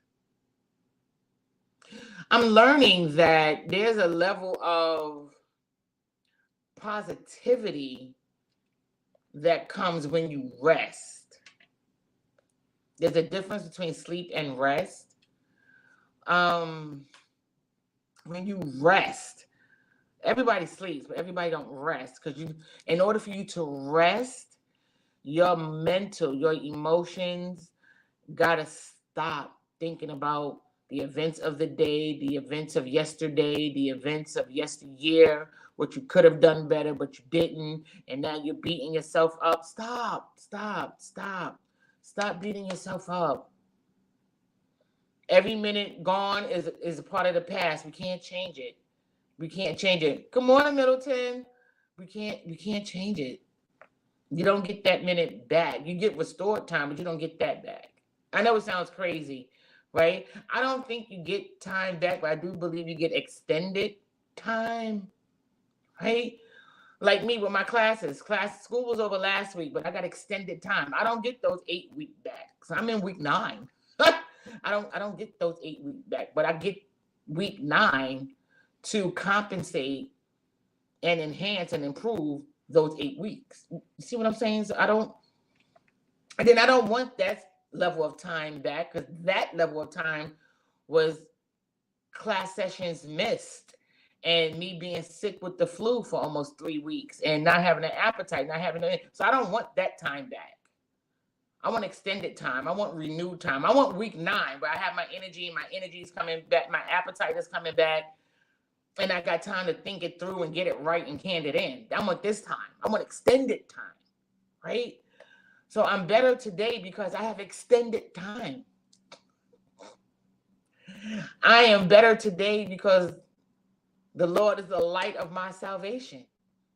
I'm learning that there's a level of positivity that comes when you rest. There's a difference between sleep and rest. When you rest, everybody sleeps, but everybody don't rest because in order for you to rest, your mental, your emotions gotta stop thinking about the events of the day, the events of yesterday, the events of yesteryear, what you could have done better, but you didn't, and now you're beating yourself up. Stop beating yourself up. Every minute gone is a part of the past. We can't change it. Good morning, Middleton. We can't change it. You don't get that minute back. You get restored time, but you don't get that back. I know it sounds crazy, right? I don't think you get time back, but I do believe you get extended time, right? Like me with my classes. School was over last week, but I got extended time. I don't get those 8 weeks back. So I'm in week 9. I don't get those 8 weeks back, but I get week 9 to compensate and enhance and improve those 8 weeks. You see what I'm saying? So I don't want that level of time back because that level of time was class sessions missed and me being sick with the flu for almost 3 weeks and not having an appetite, so I don't want that time back. I want extended time. I want renewed time. I want week 9 where I have my energy is coming back, my appetite is coming back, and I got time to think it through and get it right and hand it in. I want this time. I want extended time, right? So I'm better today because I have extended time. I am better today because the Lord is the light of my salvation.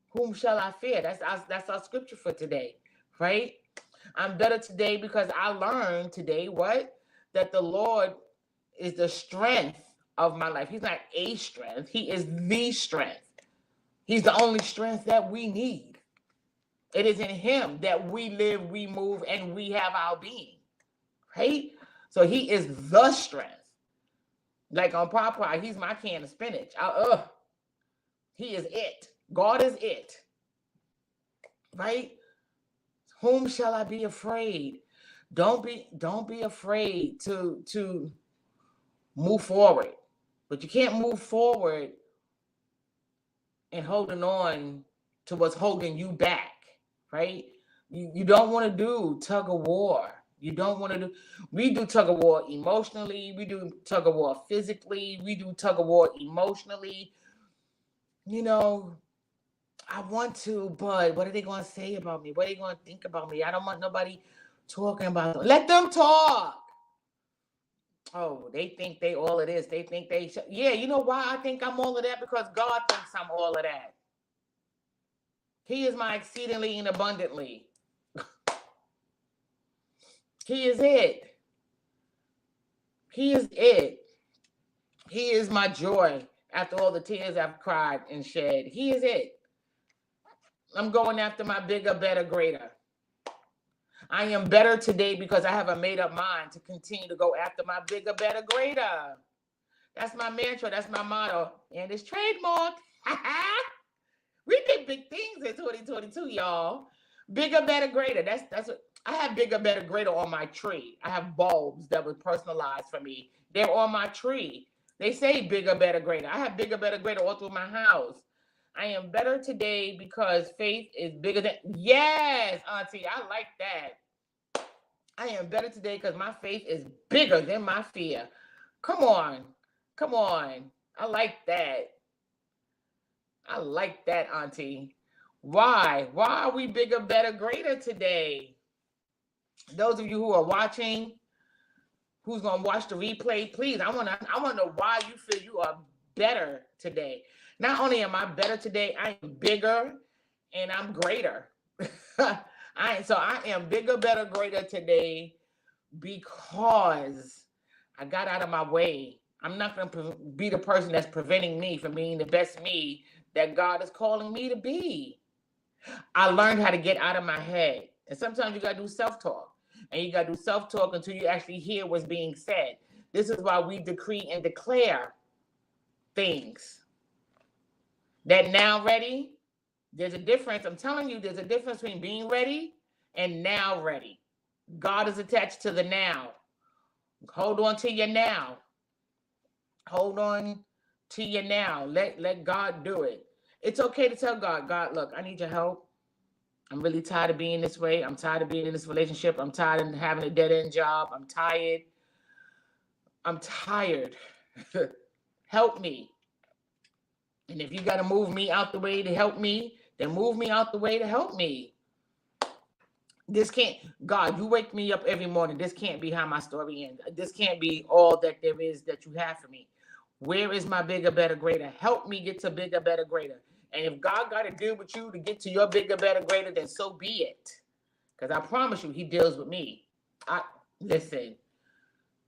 Whom shall I fear? That's our scripture for today, right? I'm better today because I learned today that the Lord is the strength of my life. He's not a strength. He is the strength. He's the only strength that we need. It is in him that we live, we move, and we have our being, right? So he is the strength. Like on Popeye, he's my can of spinach. He is it. God is it, right? Whom shall I be afraid? Don't be afraid to move forward. But you can't move forward and holding on to what's holding you back, right? You don't want to do tug of war. You don't want to do, we do tug of war emotionally. We do tug of war physically. We do tug of war emotionally. You know, I want to, but what are they going to say about me? What are they going to think about me? I don't want nobody talking about them. Let them talk. Oh, they think they all of this. They think they should. Yeah, you know why I think I'm all of that? Because God thinks I'm all of that. He is my exceedingly and abundantly. He is it. He is it. He is my joy after all the tears I've cried and shed. He is it. I'm going after my bigger, better, greater. I am better today because I have a made-up mind to continue to go after my bigger, better, greater. That's my mantra. That's my motto. And it's trademarked. We did big things in 2022, y'all. Bigger, better, greater. That's what I have. Bigger, better, greater on my tree. I have bulbs that were personalized for me. They're on my tree. They say bigger, better, greater. I have bigger, better, greater all through my house. I am better today because faith is bigger than. Yes, Auntie, I like that. I am better today because my faith is bigger than my fear. Come on. Come on. I like that. I like that, Auntie. Why? Why are we bigger, better, greater today? Those of you who are watching, who's gonna watch the replay, please, I wanna know why you feel you are better today. Not only am I better today, I am bigger and I'm greater. I am bigger, better, greater today because I got out of my way. I'm not going to be the person that's preventing me from being the best me that God is calling me to be. I learned how to get out of my head. And sometimes you got to do self-talk. And you got to do self-talk until you actually hear what's being said. This is why we decree and declare things. That now ready, there's a difference. I'm telling you, there's a difference between being ready and now ready. God is attached to the now. Hold on to your now. Hold on to your now. Let God do it. It's okay to tell God, God, look, I need your help. I'm really tired of being this way. I'm tired of being in this relationship. I'm tired of having a dead-end job. I'm tired. Help me. And if you got to move me out the way to help me, then move me out the way to help me. This can't, God, you wake me up every morning. This can't be how my story ends. This can't be all that there is that you have for me. Where is my bigger, better, greater? Help me get to bigger, better, greater. And if God got to deal with you to get to your bigger, better, greater, then so be it. Because I promise you, he deals with me. Listen.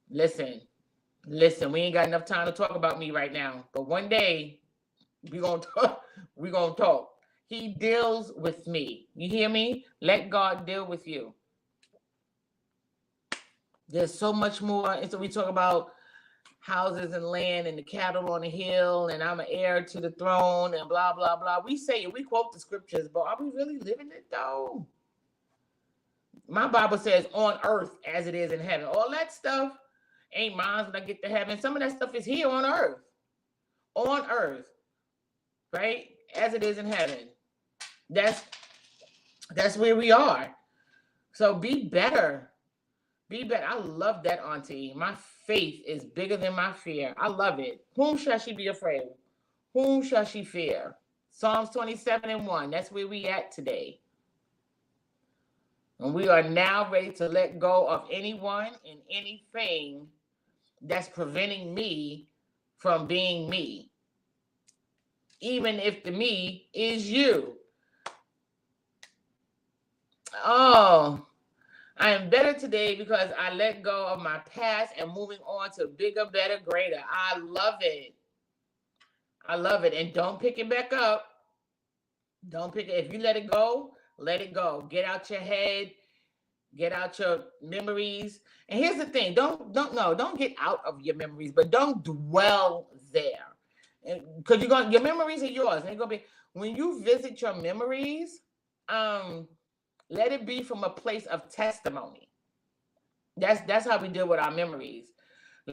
We ain't got enough time to talk about me right now. But one day, we're going to talk. He deals with me. You hear me? Let God deal with you. There's so much more. And so we talk about houses and land and the cattle on the hill and I'm an heir to the throne and blah, blah, blah. We say it. We quote the scriptures, but are we really living it though? My Bible says on earth as it is in heaven. All that stuff ain't mine when I get to heaven. Some of that stuff is here on earth. On earth. Right? As it is in heaven. That's where we are. So be better. Be better. I love that, Auntie. My faith is bigger than my fear. I love it. Whom shall she be afraid of? Whom shall she fear? Psalms 27:1. That's where we at today. And we are now ready to let go of anyone and anything that's preventing me from being me. Even if the me is you. Oh, I am better today because I let go of my past and moving on to bigger, better, greater. I love it. I love it. And don't pick it back up. Don't pick it. If you let it go, Let it go. Get out your head. Get out your memories. And here's the thing: don't get out of your memories, but don't dwell there. Because your memories are yours. And they're gonna be when you visit your memories, let it be from a place of testimony. That's how we deal with our memories.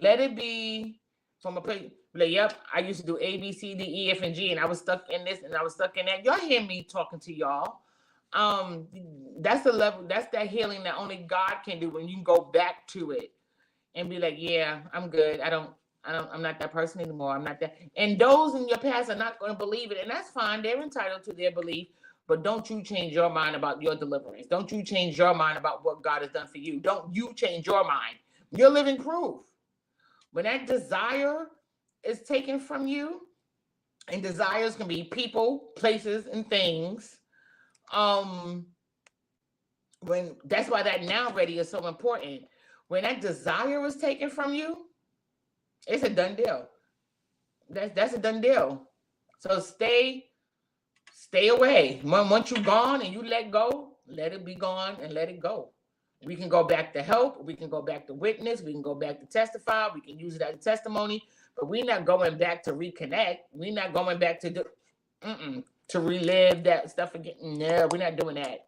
Let it be from a place like, yep, I used to do A, B, C, D, E, F, and G, and I was stuck in this and I was stuck in that. Y'all hear me talking to y'all. Um, that's the level, that's that healing that only God can do when you can go back to it and be like, yeah, I'm good. I'm not that person anymore. I'm not that. And those in your past are not going to believe it. And that's fine. They're entitled to their belief. But don't you change your mind about your deliverance. Don't you change your mind about what God has done for you. Don't you change your mind. You're living proof. When that desire is taken from you, and desires can be people, places, and things. When that's why that now ready is so important. When that desire is taken from you, it's a done deal. That's a done deal. So stay away. Once you're gone and you let go, let it be gone and let it go. We can go back to help. We can go back to witness. We can go back to testify. We can use it as a testimony. But we're not going back to reconnect. We're not going back to to relive that stuff again. No, we're not doing that.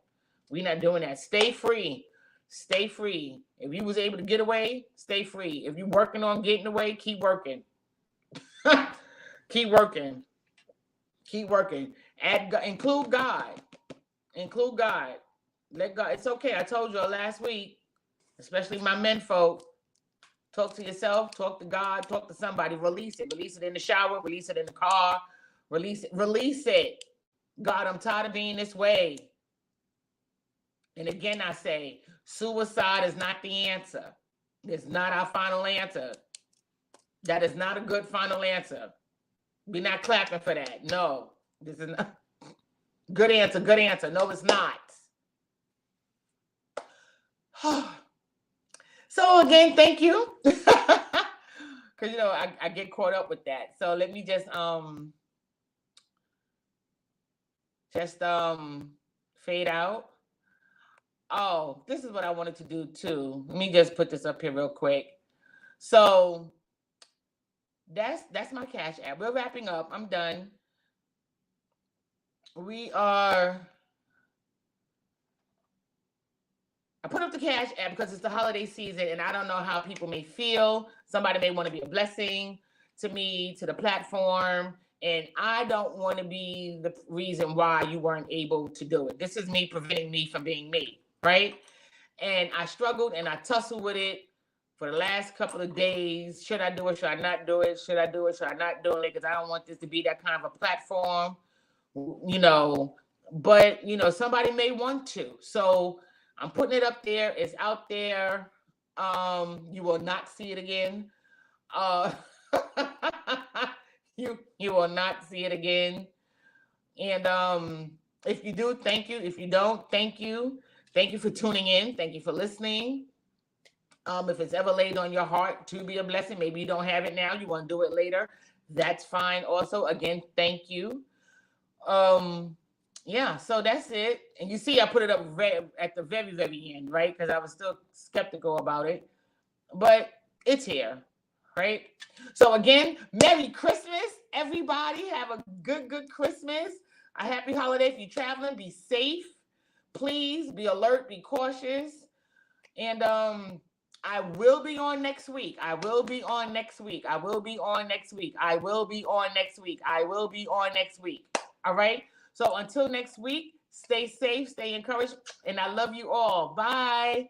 We're not doing that. Stay free. Stay free. If you was able to get away, stay free. If you're working on getting away, keep working. Keep working. Keep working. Include God. Include God. Let God. It's okay. I told you last week, especially my men folk. Talk to yourself. Talk to God. Talk to somebody. Release it. Release it in the shower. Release it in the car. Release it. Release it. God, I'm tired of being this way. And again, I say, suicide is not the answer. It's not our final answer. That is not a good final answer. We're not clapping for that. No, this is not. Good answer. Good answer. No, it's not. So again, thank you. Because, I get caught up with that. So let me just fade out. Oh, this is what I wanted to do too. Let me just put this up here real quick. So that's my Cash App. We're wrapping up. I'm done. I put up the Cash App because it's the holiday season and I don't know how people may feel. Somebody may want to be a blessing to me, to the platform. And I don't want to be the reason why you weren't able to do it. This is me preventing me from being me, right? And I struggled and I tussled with it for the last couple of days. Should I do it? Should I not do it? Should I do it? Should I not do it? Because I don't want this to be that kind of a platform, But, somebody may want to. So I'm putting it up there. It's out there. You will not see it again. You will not see it again. And if you do, thank you. If you don't, thank you. Thank you for tuning in. Thank you for listening. If it's ever laid on your heart to be a blessing, maybe you don't have it now, you want to do it later. That's fine. Also, again, thank you. Yeah, so that's it. And you see, I put it up at the very, very end, right? Because I was still skeptical about it. But it's here, right? So again, Merry Christmas, everybody. Have a good Christmas. A happy holiday. If you're traveling, be safe. Please be alert, be cautious. And I will be on next week. I will be on next week. I will be on next week. I will be on next week. I will be on next week. All right? So until next week, stay safe, stay encouraged, and I love you all. Bye.